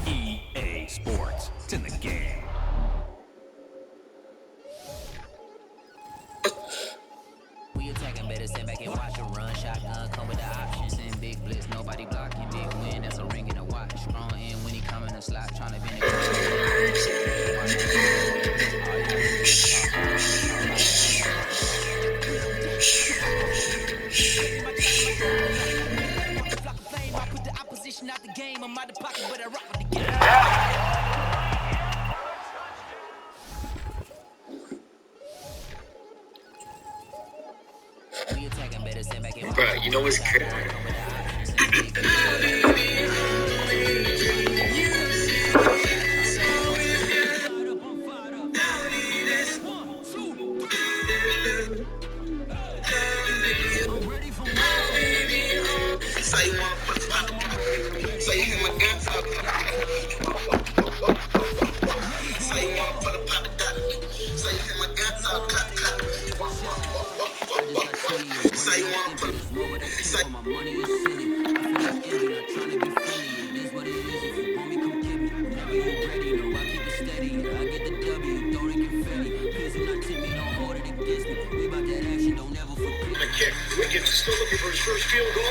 EA Sports. It's in the game. We attacking, better stand back and watch a run. Shotgun come with the options and big blitz. Nobody blocking. Big win, that's a ring in a watch. Strong in when he come in a slot, trying to bend it. I put the opposition out the game. I'm out the pocket, but I rock with the game. Bro, you know what's crazy? Wiggins is still looking for his first field goal.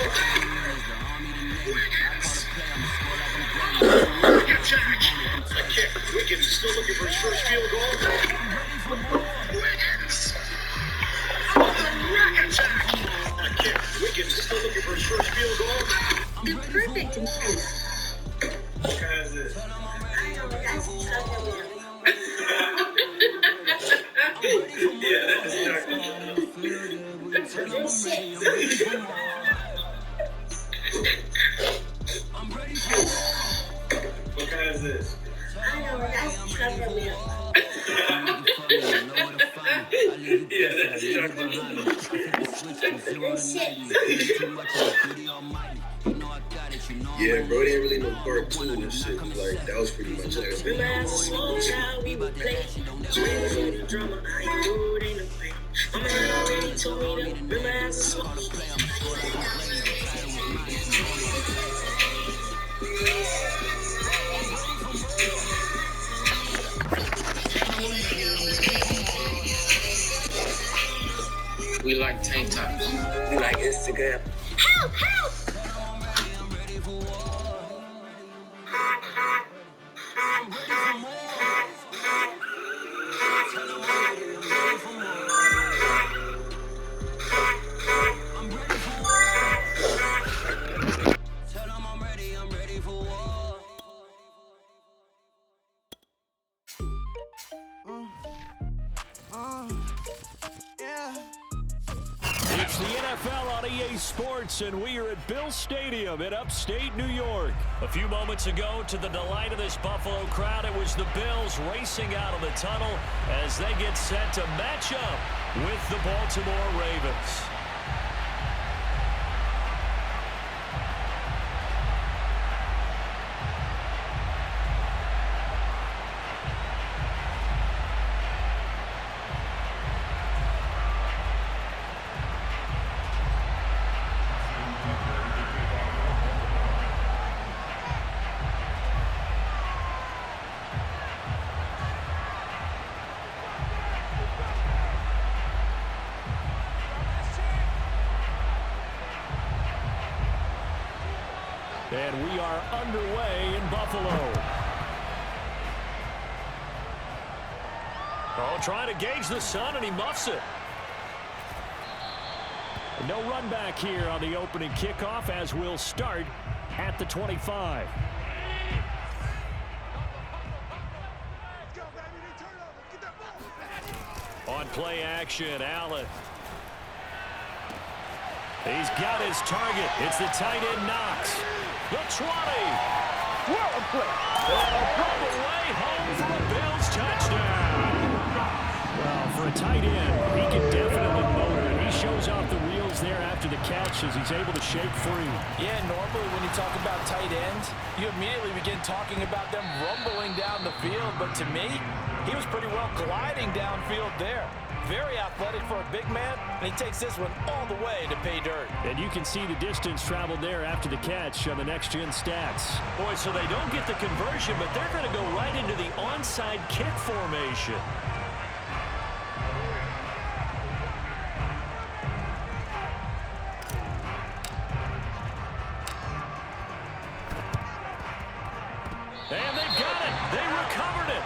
Wiggins is still looking for his first field goal. Wiggins is still looking for his first field goal. The perfect defense. What kind is this? I know, that's Yeah, that's What kind is this? I know, that's chocolate milk. Yeah, that's chocolate. Yeah, bro, it ain't really no part two and shit. Like, that was pretty much it. Remember as a small child, we would play. Swings in the drama, I ain't do it in the way. Mama had already told me to remember as a small child. We like tank tops. We like Instagram. Help! Help! It's the NFL on EA Sports, and we are at Bill Stadium in upstate New York. A few moments ago, to the delight of this Buffalo crowd, it was the Bills racing out of the tunnel as they get set to match up with the Baltimore Ravens. And we are underway in Buffalo. Oh, trying to gauge the sun, and he muffs it. No run back here on the opening kickoff, as we'll start at the 25. On play action, Allen. He's got his target. It's the tight end Knox. The 20. What a play. All the way home for a Bills touchdown. Well, for a tight end, he can definitely motor it. He shows off the wheels there after the catch as he's able to shake free. Yeah, normally when you talk about tight ends, you immediately begin talking about them rumbling down the field. But to me, he was pretty well gliding downfield there. very athletic for a big man, and he takes this one all the way to pay dirt. And you can see the distance traveled there after the catch on the next-gen stats. Boy, so they don't get the conversion, but they're going to go right into the onside kick formation. And they've got it. They recovered it.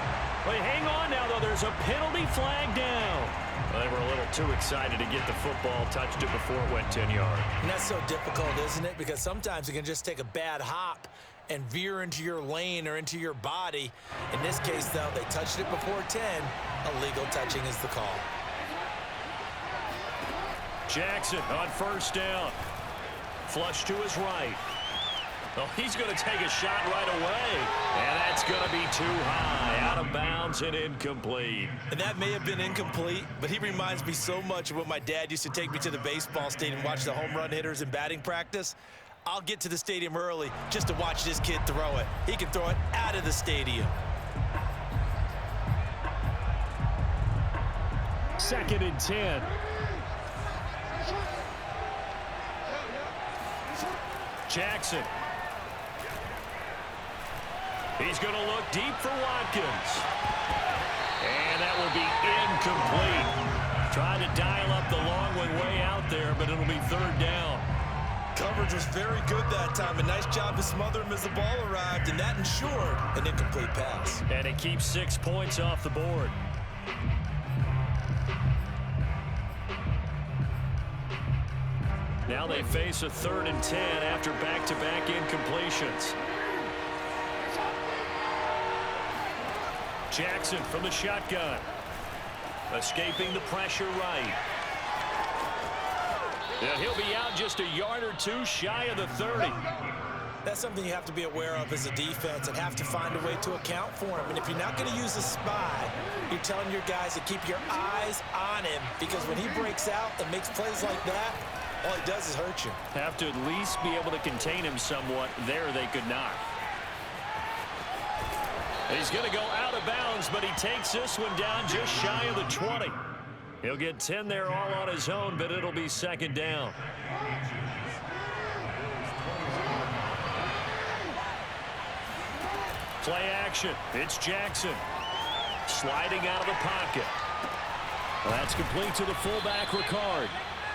Wait, hang on now, though. There's a penalty flag down. Well, they were a little too excited to get the football, touched it before it went 10 yards. And that's so difficult, isn't it? Because sometimes you can just take a bad hop and veer into your lane or into your body. In this case, though, they touched it before 10. Illegal touching is the call. Jackson on first down. Flush to his right. Oh, he's going to take a shot right away. And that's going to be too high. Out of bounds and incomplete. And that may have been incomplete, but he reminds me so much of when my dad used to take me to the baseball stadium and watch the home run hitters in batting practice. I'll get to the stadium early just to watch this kid throw it. He can throw it out of the stadium. 2nd and 10. Jackson. He's going to look deep for Watkins. And that will be incomplete. Trying to dial up the long one way out there, but it'll be 3rd down. Coverage was very good that time. A nice job to smother him as the ball arrived, and that ensured an incomplete pass. And it keeps 6 points off the board. Now they face a 3rd and 10 after back-to-back incompletions. Jackson from the shotgun. Escaping the pressure right. Yeah, he'll be out just a yard or two shy of the 30. That's something you have to be aware of as a defense and have to find a way to account for him. And if you're not going to use a spy, you're telling your guys to keep your eyes on him, because when he breaks out and makes plays like that, all he does is hurt you. Have to at least be able to contain him somewhat. There they could not. He's going to go out of bounds, but he takes this one down just shy of the 20. He'll get 10 there all on his own, but it'll be 2nd down. Play action. It's Jackson. Sliding out of the pocket. Well, that's complete to the fullback, Ricard.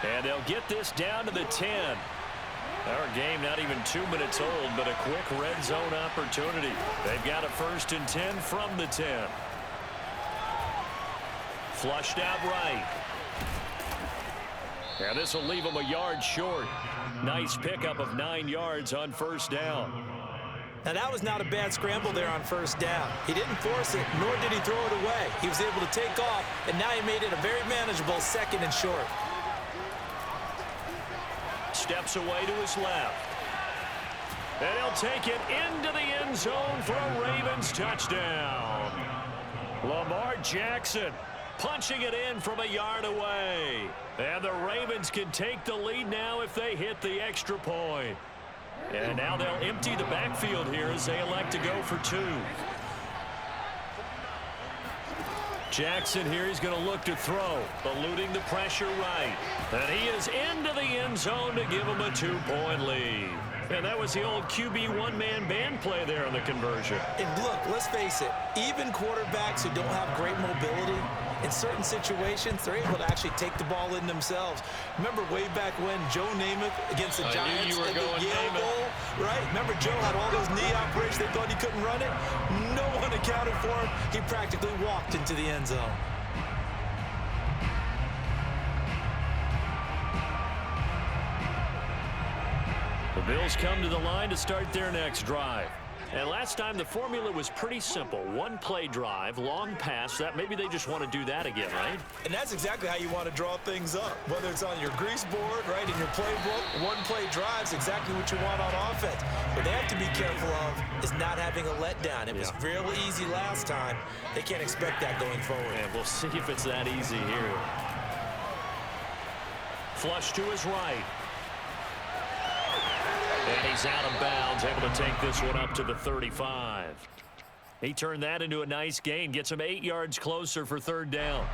And they'll get this down to the 10. Our game not even 2 minutes old, but a quick red zone opportunity. They've got a 1st and 10 from the 10. Flushed out right. And this will leave them a yard short. Nice pickup of 9 yards on 1st down. Now, that was not a bad scramble there on 1st down. He didn't force it, nor did he throw it away. He was able to take off, and now he made it a very manageable 2nd and short. Steps away to his left. And he'll take it into the end zone for a Ravens touchdown. Lamar Jackson punching it in from a yard away. And the Ravens can take the lead now if they hit the extra point. And now they'll empty the backfield here as they elect to go for 2. Jackson here, he's going to look to throw, eluding the pressure right. And he is into the end zone to give him a 2-point lead. And that was the old QB one-man band play there on the conversion. And look, let's face it, even quarterbacks who don't have great mobility, in certain situations, they're able to actually take the ball in themselves. Remember way back when Joe Namath against the Giants in the Yale Bowl, right? Remember Joe had all those knee operations. They thought he couldn't run it. No one accounted for him. He practically walked into the end zone. The Bills come to the line to start their next drive. And last time the formula was pretty simple. 1-play drive, long pass. That maybe they just want to do that again, right? And that's exactly how you want to draw things up. Whether it's on your grease board, right, in your playbook, 1-play drive's exactly what you want on offense. What they have to be careful of is not having a letdown. It was real easy last time. They can't expect that going forward. And we'll see if it's that easy here. Flush to his right. And he's out of bounds, able to take this one up to the 35. He turned that into a nice gain, gets him 8 yards closer for 3rd down.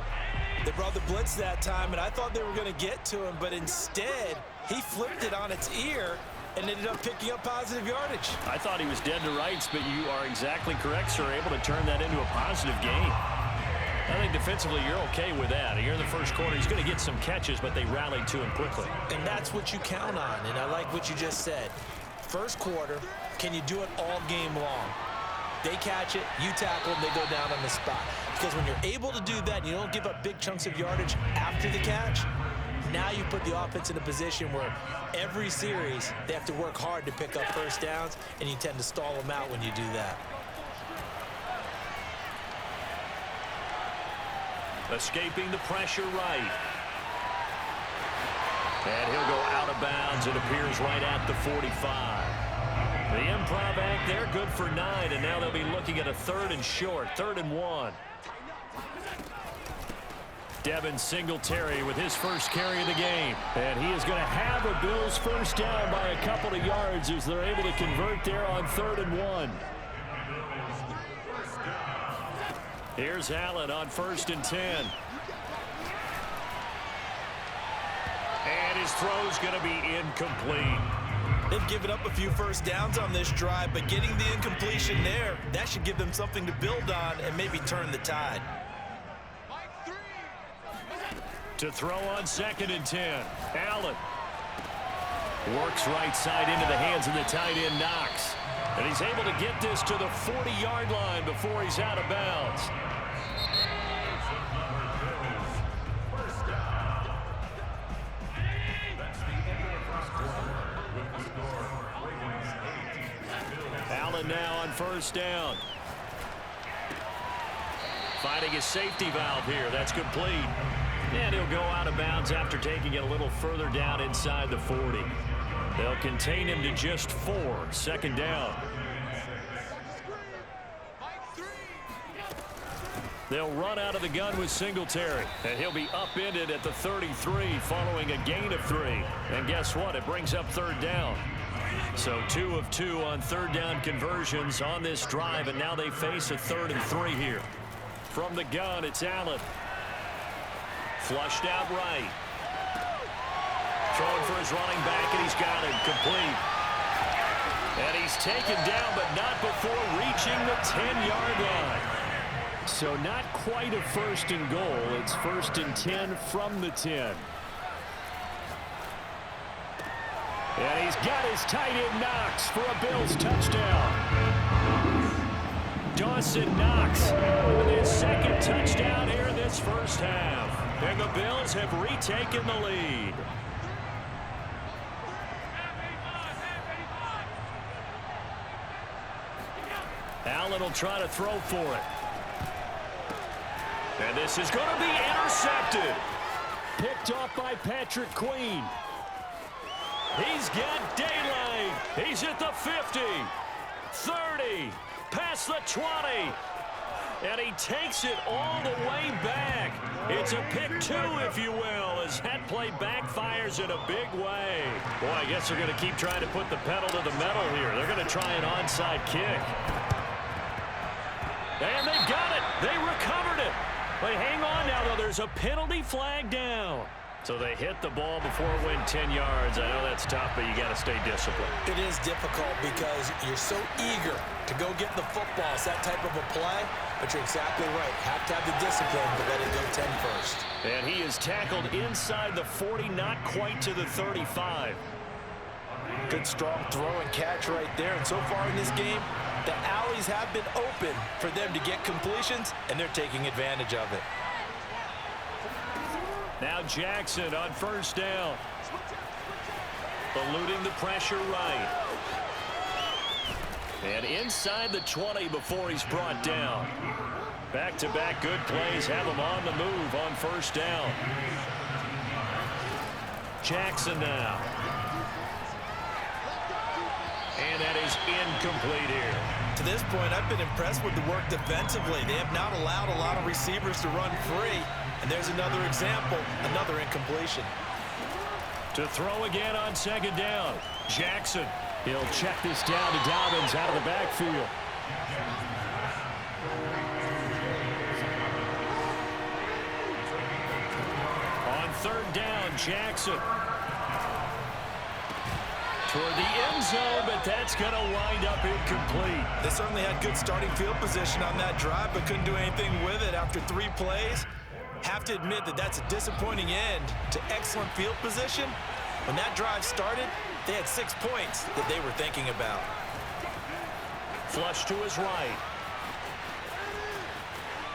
They brought the blitz that time, and I thought they were going to get to him, but instead, he flipped it on its ear and ended up picking up positive yardage. I thought he was dead to rights, but you are exactly correct, sir. Able to turn that into a positive gain. I think defensively you're okay with that. Here in the first quarter, he's going to get some catches, but they rallied to him quickly. And that's what you count on, and I like what you just said. First quarter, can you do it all game long? They catch it, you tackle them, they go down on the spot. Because when you're able to do that, you don't give up big chunks of yardage after the catch, now you put the offense in a position where every series they have to work hard to pick up first downs, and you tend to stall them out when you do that. Escaping the pressure right. And he'll go out of bounds. It appears right at the 45. The improv act there, good for 9, and now they'll be looking at a 3rd and short, 3rd and 1. Devin Singletary with his first carry of the game. And he is going to have a Bills first down by a couple of yards as they're able to convert there on 3rd and 1. Here's Allen on 1st and 10. And his throw's going to be incomplete. They've given up a few first downs on this drive, but getting the incompletion there, that should give them something to build on and maybe turn the tide. To throw on 2nd and 10. Allen works right side into the hands of the tight end Knox. And he's able to get this to the 40-yard line before he's out of bounds. Allen now on 1st down. Finding his safety valve here. That's complete. And he'll go out of bounds after taking it a little further down inside the 40. They'll contain him to just 4. 2nd down. They'll run out of the gun with Singletary. And he'll be upended at the 33 following a gain of 3. And guess what? It brings up 3rd down. So 2 of 2 on 3rd down conversions on this drive. And now they face a 3rd and 3 here. From the gun, it's Allen. Flushed out right. Throwing for his running back, and he's got it complete. And he's taken down, but not before reaching the 10-yard line. So not quite a 1st and goal. It's 1st and 10 from the 10. And he's got his tight end Knox for a Bills touchdown. Dawson Knox with his 2nd touchdown here in this first half. And the Bills have retaken the lead. Allen will try to throw for it. And this is going to be intercepted. Picked off by Patrick Queen. He's got daylight. He's at the 50, 30, past the 20. And he takes it all the way back. It's a pick 2, if you will, as that play backfires in a big way. Boy, I guess they're going to keep trying to put the pedal to the metal here. They're going to try an onside kick. And they've got it. They recovered it. But hang on now, though. There's a penalty flag down. So they hit the ball before it went 10 yards. I know that's tough, but you got to stay disciplined. It is difficult because you're so eager to go get the football. It's that type of a play, but you're exactly right. Have to have the discipline to let it go 10 first. And he is tackled inside the 40, not quite to the 35. Good strong throw and catch right there. And so far in this game, the alleys have been open for them to get completions, and they're taking advantage of it. Now Jackson on 1st down. Eluding the pressure right. And inside the 20 before he's brought down. Back-to-back good plays have him on the move on 1st down. Jackson now. And that is incomplete here. To this point, I've been impressed with the work defensively. They have not allowed a lot of receivers to run free. And there's another example, another incompletion. To throw again on 2nd down. Jackson. He'll check this down to Dobbins out of the backfield. Jackson. Toward the end zone, but that's going to wind up incomplete. They certainly had good starting field position on that drive, but couldn't do anything with it after 3 plays. Have to admit that that's a disappointing end to excellent field position. When that drive started, they had 6 points that they were thinking about. Flush to his right.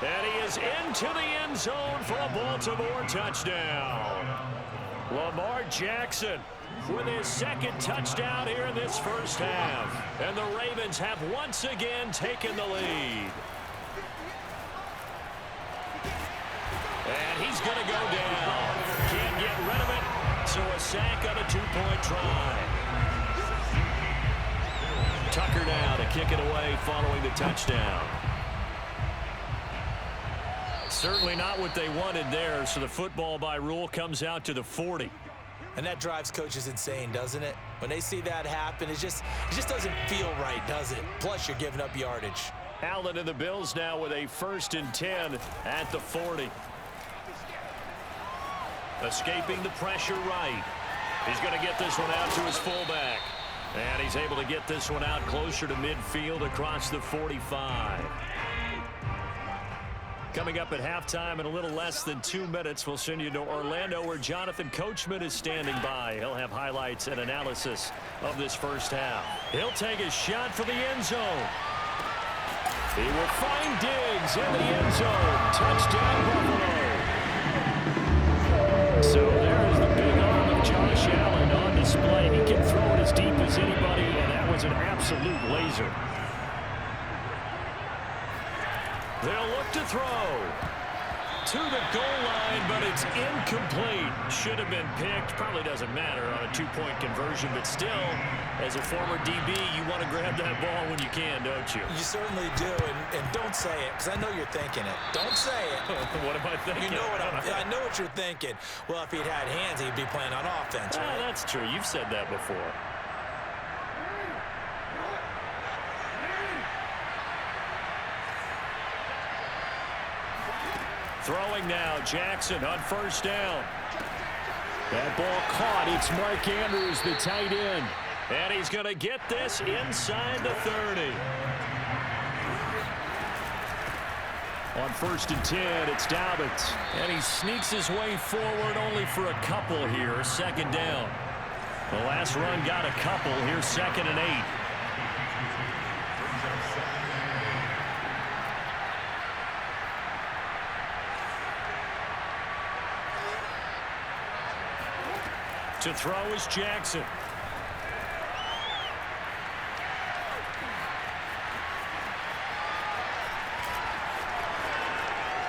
And he is into the end zone for a Baltimore touchdown. Lamar Jackson with his 2nd touchdown here in this first half. And the Ravens have once again taken the lead. And he's going to go down. Can't get rid of it, so a sack on a 2-point try. Tucker now to kick it away following the touchdown. Certainly not what they wanted there, so the football by rule comes out to the 40. And that drives coaches insane, doesn't it? When they see that happen, it just doesn't feel right, does it? Plus, you're giving up yardage. Allen and the Bills now with a 1st and 10 at the 40. Escaping the pressure right. He's going to get this one out to his fullback. And he's able to get this one out closer to midfield across the 45. Coming up at halftime in a little less than 2 minutes, we'll send you to Orlando where Jonathan Coachman is standing by. He'll have highlights and analysis of this first half. He'll take a shot for the end zone. He will find Diggs in the end zone. Touchdown, Buffalo. So there is the big arm of Josh Allen on display. He can throw it as deep as anybody, and that was an absolute laser. They'll look to throw to the goal line, but it's incomplete. Should have been picked. Probably doesn't matter on a 2-point conversion, but still, as a former DB, you want to grab that ball when you can, don't you? You certainly do, and don't say it, because I know you're thinking it. Don't say it. What am I thinking? You know what I know what you're thinking. Well, if he'd had hands, he'd be playing on offense, right? That's true. You've said that before. Throwing now, Jackson on 1st down. That ball caught. It's Mark Andrews, the tight end. And he's going to get this inside the 30. On 1st and 10, it's Dobbins. And he sneaks his way forward only for a couple here. 2nd down. The last run got a couple. Here's 2nd and 8. To throw is Jackson.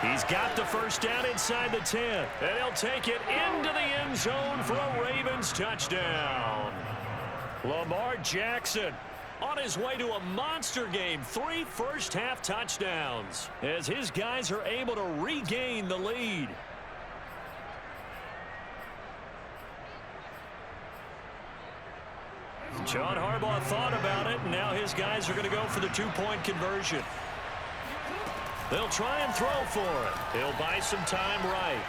He's got the 1st down inside the 10. And he'll take it into the end zone for a Ravens touchdown. Lamar Jackson on his way to a monster game. 3 first-half touchdowns as his guys are able to regain the lead. John Harbaugh thought about it, and now his guys are going to go for the 2-point conversion. They'll try and throw for it. He'll buy some time right.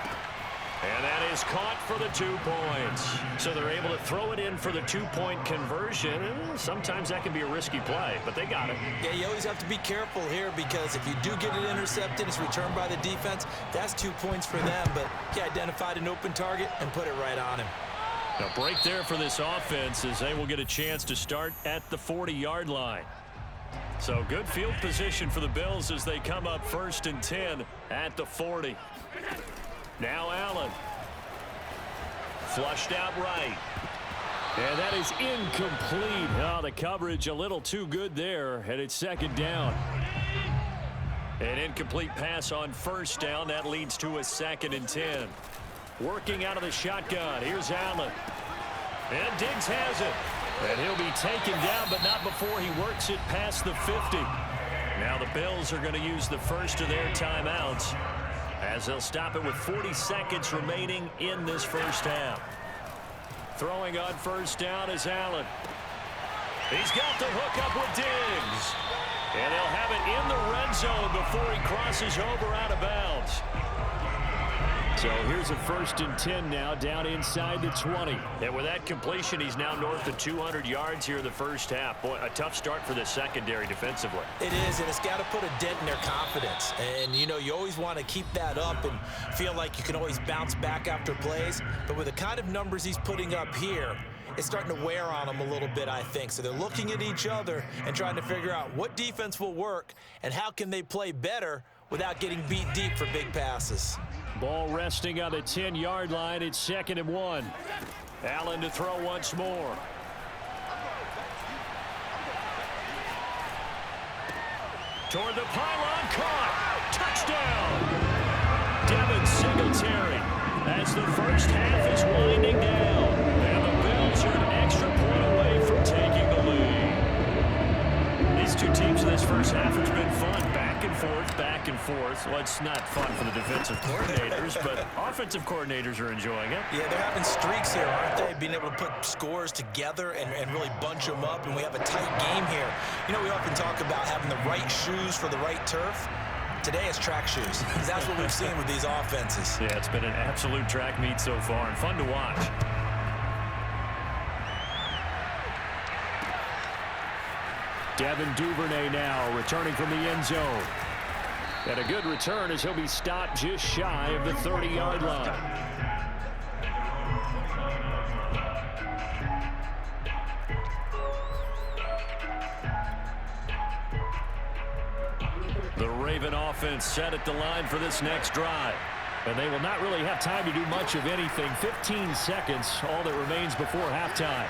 And that is caught for the 2 points. So they're able to throw it in for the 2-point conversion. Sometimes that can be a risky play, but they got it. Yeah, you always have to be careful here because if you do get it intercepted, it's returned by the defense. That's 2 points for them, but he identified an open target and put it right on him. A break there for this offense as they will get a chance to start at the 40-yard line. So good field position for the Bills as they come up 1st and 10 at the 40. Now Allen. Flushed out right. And that is incomplete. Oh, the coverage a little too good there, and it's 2nd down. An incomplete pass on 1st down. That leads to a 2nd and 10. Working out of the shotgun. Here's Allen. And Diggs has it. And he'll be taken down, but not before he works it past the 50. Now the Bills are going to use the first of their timeouts as they'll stop it with 40 seconds remaining in this first half. Throwing on 1st down is Allen. He's got the hook up with Diggs. And he'll have it in the red zone before he crosses over out of bounds. So here's a 1st and 10 now, down inside the 20. And with that completion, he's now north of 200 yards here in the first half. Boy, a tough start for the secondary defensively. It is, and it's got to put a dent in their confidence. And, you know, you always want to keep that up and feel like you can always bounce back after plays. But with the kind of numbers he's putting up here, it's starting to wear on them a little bit, I think. So they're looking at each other and trying to figure out what defense will work and how can they play better without getting beat deep for big passes. Ball resting on the 10-yard line. It's 2nd and 1. Allen to throw once more. Toward the pylon, caught. Touchdown. Devin Singletary as the first half is winding down. And the Bills are an extra point away from taking the lead. These two teams in this first half has been fun. Back and forth, back and forth. Well, it's not fun for the defensive coordinators, but offensive coordinators are enjoying it. Yeah, they're having streaks here, aren't they? Being able to put scores together and really bunch them up, and we have a tight game here. You know, we often talk about having the right shoes for the right turf. Today it's track shoes. That's what we've seen with these offenses. Yeah, it's been an absolute track meet so far and fun to watch. Devin Duvernay now returning from the end zone. And a good return as he'll be stopped just shy of the 30-yard line. The Raven offense set at the line for this next drive. And they will not really have time to do much of anything. 15 seconds, all that remains before halftime.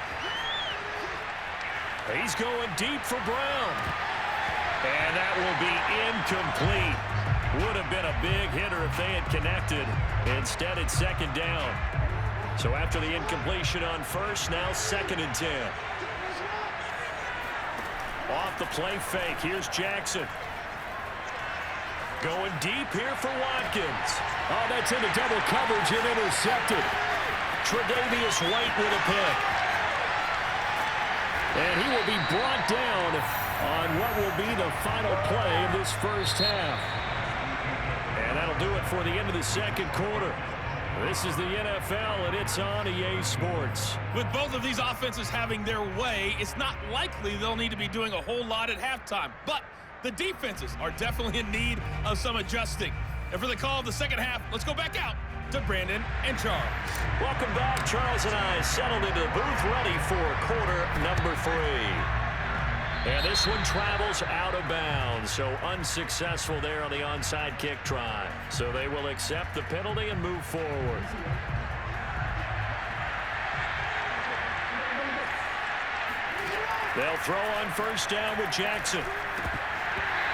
He's going deep for Brown. And that will be incomplete. Would have been a big hitter if they had connected. Instead, it's 2nd down. So after the incompletion on first, now 2nd and 10. Off the play fake, here's Jackson. Going deep here for Watkins. Oh, that's into double coverage and intercepted. Tre'Davious White with a pick. And he will be brought down on what will be the final play of this first half. And that'll do it for the end of the second quarter. This is the NFL, and it's on EA Sports. With both of these offenses having their way, it's not likely they'll need to be doing a whole lot at halftime. But the defenses are definitely in need of some adjusting. And for the call of the second half, let's go back out to Brandon and Charles. Welcome back. Charles and I settled into the booth ready for quarter number 3. And this one travels out of bounds, so unsuccessful there on the onside kick try. So they will accept the penalty and move forward. They'll throw on first down with Jackson.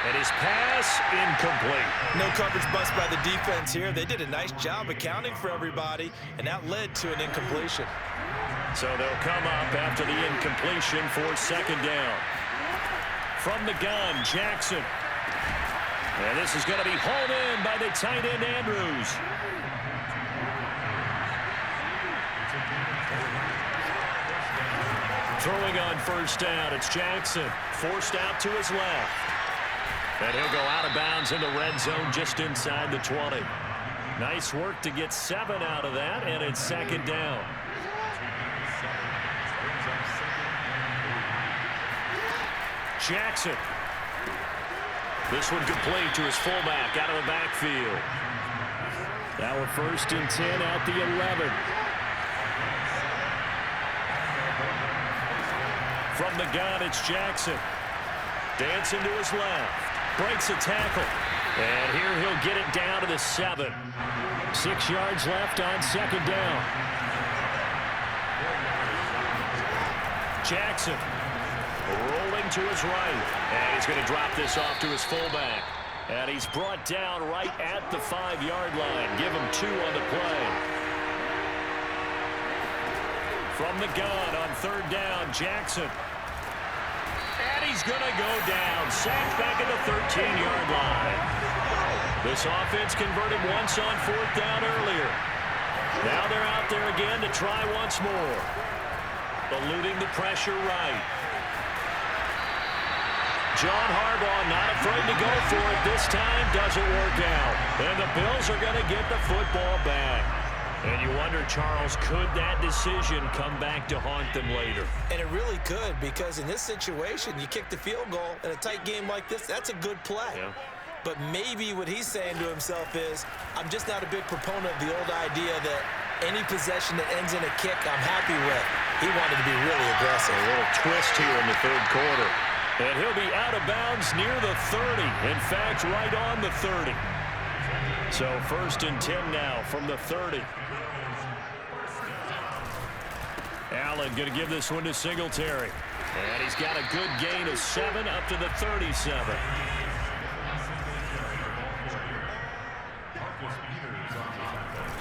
And his pass incomplete. No coverage bust by the defense here. They did a nice job accounting for everybody, and that led to an incompletion. So they'll come up after the incompletion for 2nd down. From the gun, Jackson. And this is going to be hauled in by the tight end, Andrews. Throwing on first down, it's Jackson. Forced out to his left. And he'll go out of bounds in the red zone just inside the 20. Nice work to get 7 out of that, and it's 2nd down. Jackson. This one complete to his fullback out of the backfield. Now a 1st and 10 at the 11. From the gun, it's Jackson. Dancing to his left. Breaks a tackle. And here he'll get it down to the 7. 6 yards left on 2nd down. Jackson rolling to his right. And he's going to drop this off to his fullback. And he's brought down right at the 5-yard line. Give him 2 on the play. From the gun on 3rd down, Jackson. And he's going to go down. Sacked back at the 13-yard line. This offense converted once on 4th down earlier. Now they're out there again to try once more. Eluding the pressure right. John Harbaugh not afraid to go for it. This time doesn't work out. And the Bills are going to get the football back. And you wonder, Charles, could that decision come back to haunt them later? And it really could, because in this situation, you kick the field goal in a tight game like this, that's a good play. Yeah. But maybe what he's saying to himself is, I'm just not a big proponent of the old idea that any possession that ends in a kick I'm happy with. He wanted to be really aggressive. A little twist here in the third quarter. And he'll be out of bounds near the 30. In fact, right on the 30. So 1st and 10 now from the 30. Allen going to give this one to Singletary. And he's got a good gain of 7 up to the 37.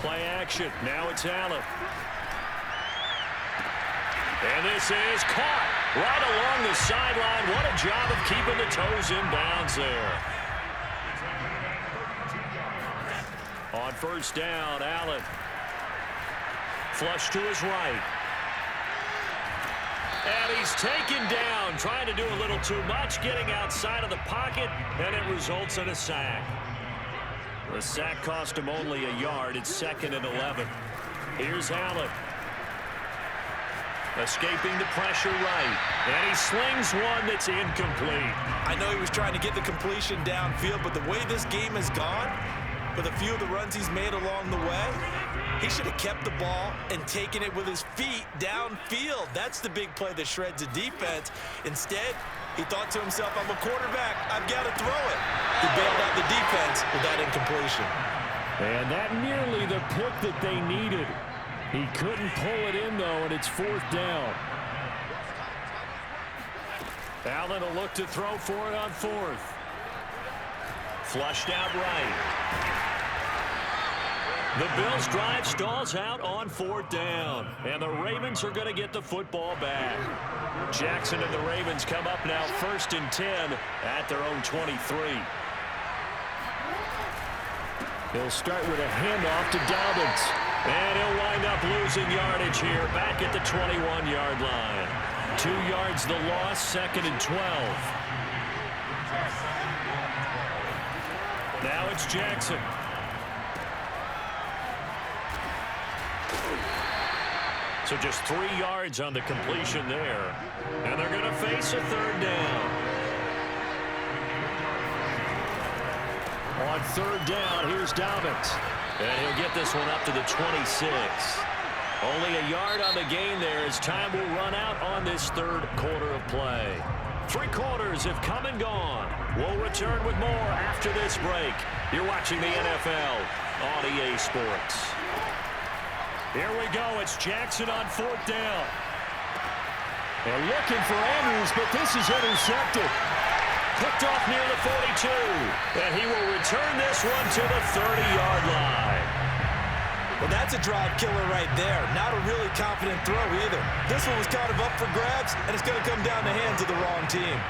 Play action. Now it's Allen. And this is caught right along the sideline. What a job of keeping the toes in bounds there. On 1st down, Allen. Flush to his right. And he's taken down, trying to do a little too much, getting outside of the pocket, and it results in a sack. The sack cost him only a yard. It's 2nd and 11. Here's Allen. Escaping the pressure right. And he slings one that's incomplete. I know he was trying to get the completion downfield, but the way this game has gone, with a few of the runs he's made along the way, he should have kept the ball and taken it with his feet downfield. That's the big play that shreds a defense. Instead, he thought to himself, I'm a quarterback. I've got to throw it. He bailed out the defense with that incompletion. And that nearly the pick that they needed. He couldn't pull it in, though, and it's 4th down. Allen will look to throw for it on 4th. Flushed out right. The Bills' drive stalls out on 4th down. And the Ravens are going to get the football back. Jackson and the Ravens come up now 1st and 10 at their own 23. He'll start with a handoff to Dobbins. And he'll wind up losing yardage here back at the 21-yard line. 2 yards the loss, 2nd and 12. Now it's Jackson. So just 3 yards on the completion there. And they're going to face a 3rd down. On 3rd down, here's Dobbins. And he'll get this one up to the 26. Only a yard on the gain there as time will run out on this 3rd quarter of play. 3 quarters have come and gone. We'll return with more after this break. You're watching the NFL on EA Sports. Here we go. It's Jackson on 4th down. And looking for Andrews, but this is intercepted. Picked off near the 42. And he will return this one to the 30-yard line. Well, that's a drive killer right there. Not a really confident throw either. This one was kind of up for grabs, and it's going to come down the hands of the wrong team.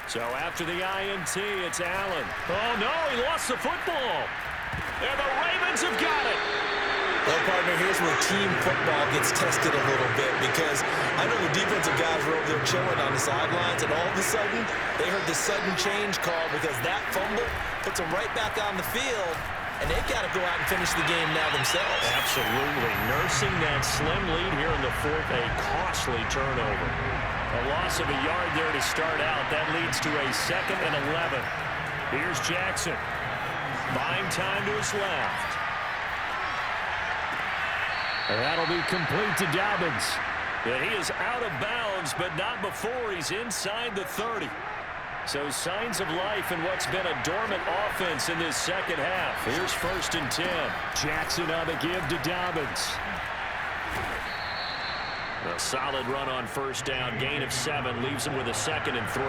So after the INT, it's Allen. Oh, no, he lost the football. And the Ravens have got it. Well, partner, here's where team football gets tested a little bit, because I know the defensive guys were over there chilling on the sidelines, and all of a sudden, they heard the sudden change call because that fumble puts them right back on the field, and they've got to go out and finish the game now themselves. Absolutely. Nursing that slim lead here in the 4th, a costly turnover. A loss of a yard there to start out. That leads to a 2nd and 11. Here's Jackson. Buying time to his left. And that'll be complete to Dobbins. Yeah, he is out of bounds, but not before he's inside the 30. So signs of life in what's been a dormant offense in this 2nd half. Here's 1st and 10. Jackson on the give to Dobbins. A solid run on 1st down. Gain of 7 leaves him with a 2nd and 3.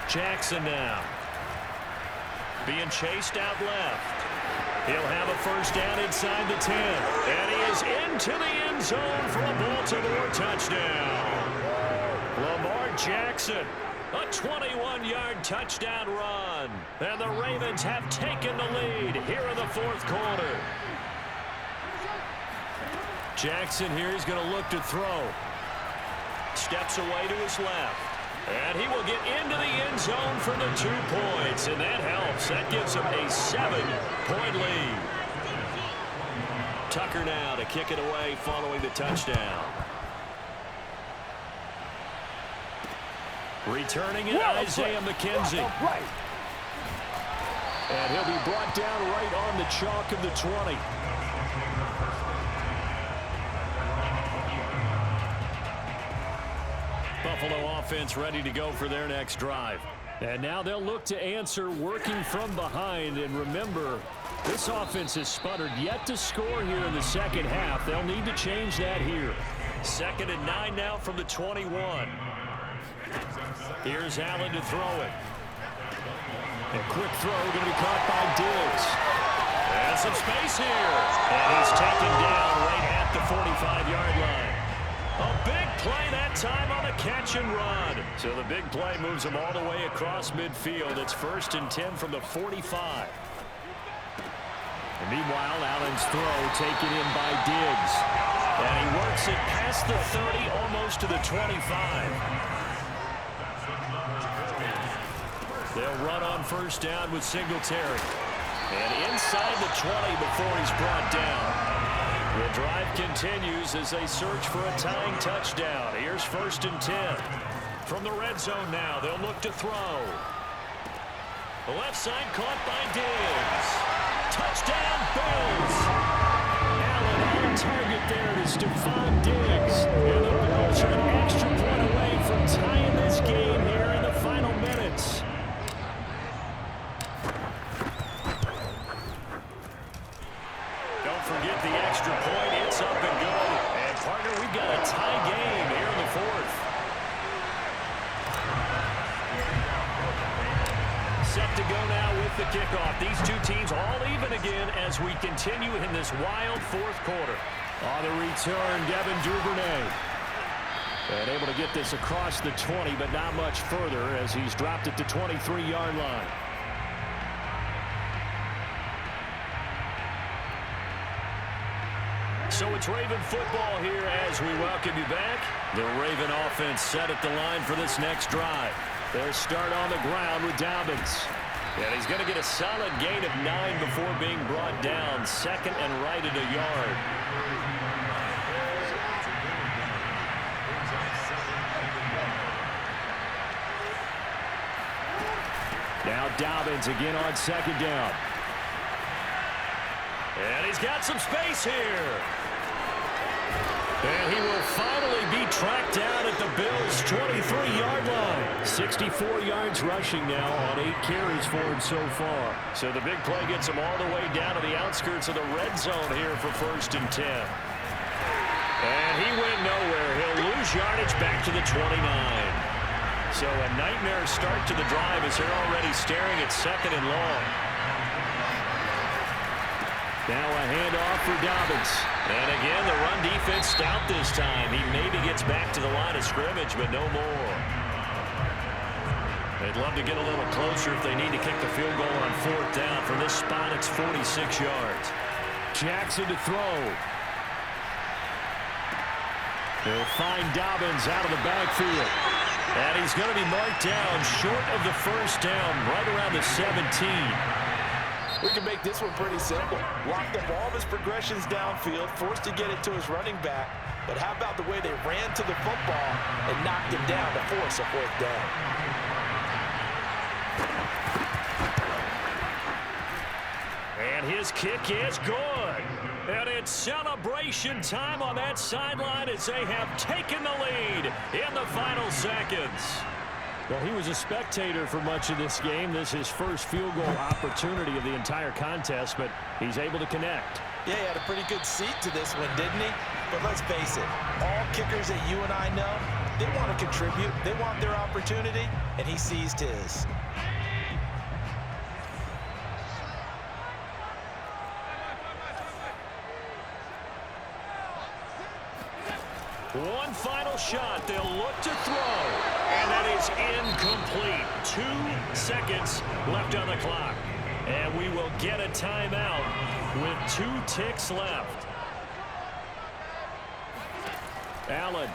Jackson now. being chased out left. He'll have a first down inside the 10. And he is into the end zone for a Baltimore touchdown. Lamar Jackson, a 21-yard touchdown run. And the Ravens have taken the lead here in the fourth quarter. Jackson here is going to look to throw. Steps away to his left. And he will get into the end zone for the 2 points. And that helps. That gives him a 7-point lead. Tucker now to kick it away following the touchdown. Returning it, Isaiah McKenzie. And he'll be brought down right on the chalk of the 20. Buffalo offense ready to go for their next drive. And now they'll look to answer working from behind. And remember, this offense has sputtered yet to score here in the second half. They'll need to change that here. 2nd and 9 now from the 21. Here's Allen to throw it. A quick throw going to be caught by Diggs. And some space here. And he's taken down right at the 45-yard line. A big play that time on a catch and run. So the big play moves him all the way across midfield. It's 1st and 10 from the 45. And meanwhile, Allen's throw taken in by Diggs. And he works it past the 30, almost to the 25. They'll run on first down with Singletary. And inside the 20 before he's brought down. The drive continues as they search for a tying touchdown. Here's 1st and 10. From the red zone now, they'll look to throw. The left side caught by Diggs. Touchdown, Bills. Allen on target there to Stephon Diggs. And the Bills are an extra point away from tying this game here in the final minutes. Don't forget the extra point. It's up and good. And, partner, we've got a tie game here in the 4th. Set to go now with the kickoff. These two teams all even again as we continue in this wild 4th quarter. On the return, Devin Duvernay. And able to get this across the 20, but not much further as he's dropped at the 23-yard line. So it's Raven football here as we welcome you back. The Raven offense set at the line for this next drive. They'll start on the ground with Dobbins. And he's going to get a solid gain of 9 before being brought down. 2nd and right at a yard. Now Dobbins again on 2nd down. And he's got some space here. And he will finally be tracked down at the Bills' 23-yard line. 64 yards rushing now on 8 carries for him so far. So the big play gets him all the way down to the outskirts of the red zone here for 1st and 10. And he went nowhere. He'll lose yardage back to the 29. So a nightmare start to the drive as they're already staring at 2nd and long. Now a handoff for Dobbins. And again, the run defense stout this time. He maybe gets back to the line of scrimmage, but no more. They'd love to get a little closer if they need to kick the field goal on 4th down. From this spot, it's 46 yards. Jackson to throw. They'll find Dobbins out of the backfield. And he's going to be marked down short of the 1st down, right around the 17. We can make this one pretty simple. Locked up all of his progressions downfield, forced to get it to his running back. But how about the way they ran to the football and knocked him down to force a 4th down? And his kick is good. And it's celebration time on that sideline as they have taken the lead in the final seconds. Well, he was a spectator for much of this game. This is his first field goal opportunity of the entire contest, but he's able to connect. Yeah, he had a pretty good seat to this one, didn't he? But let's face it, all kickers that you and I know, they want to contribute. They want their opportunity, and he seized his. One final shot. They'll look to throw. And that is incomplete. 2 seconds left on the clock. And we will get a timeout with 2 ticks left. Allen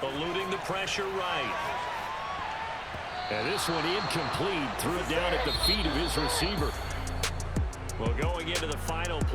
eluding the pressure right. And this one incomplete. Threw it down at the feet of his receiver. Well, going into the final play.